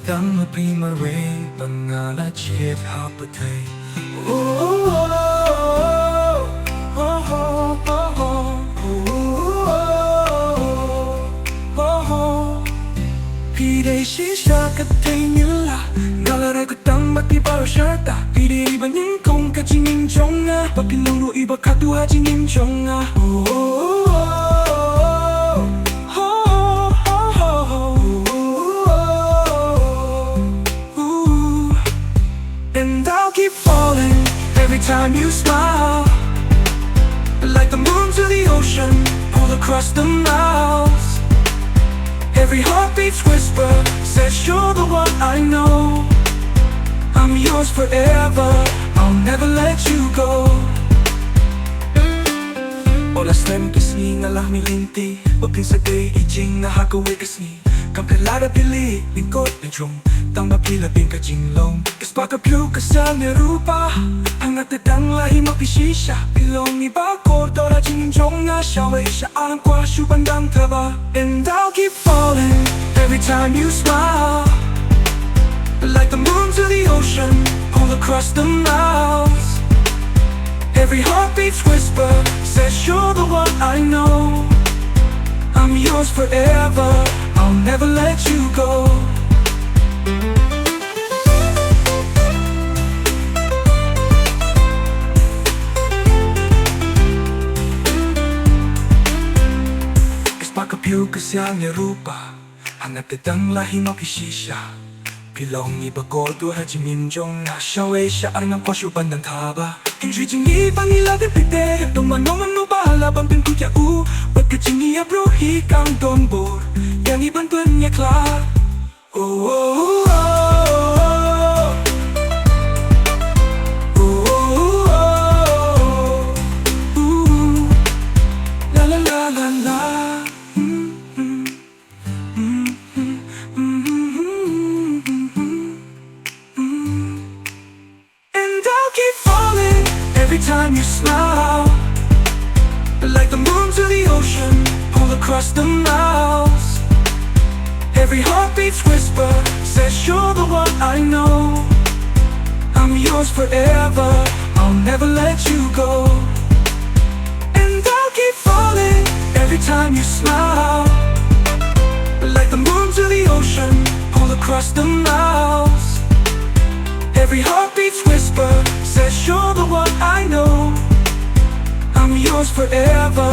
Nagdang prima rain Pangalat shit hapatay. Pide shisha katay nila Ngalare ko tang matibaro syarta Pide iba ning kong kachingin chonga Papilong iba katuha chingin chonga. And I'll keep falling every time you smile, like the moon to the ocean, pulled across the miles. Every heartbeat's whisper says you're the one I know. I'm yours forever, I'll never let you go. Olas tempes ni ngalah milinti Pagkin sa day ijing na hakaway kasni Kampelada pili, lingkot na chong Tang mapilapin ka jinglong Kaspakapyo ka sa nerupa Ang natadang lahi mapisisya Pilong iba kordora jingjong na Shaway siya ang kwa shubandang taba. And I'll keep falling every time you smile, like the moon to the ocean, pull across the miles. Every heartbeat's whisper says you're the one I know. I'm yours forever, I'll never let you go. Ispakapyo kasi ang rupa Hanap dadang lahi mapisisya Pilong iba gordo hajiminjong na Shaway siya ang ang kwasyuban ng taba. Hindi jingi pangila de pite Tumanongan mo bahala bang pintu ya u Pagkajingi ya bro hikang dombor Yang iban tuan niya klar. Oh oh oh oh oh oh oh la la la la la. Keep falling every time you smile, like the moon to the ocean, pull across the miles. Every heartbeat's whisper says you're the one I know. I'm yours forever, I'll never let you go. And I'll keep falling every time you smile, like the moon to the ocean, pull across the miles. Every heartbeat's whisper says you're the one I know. I'm yours forever,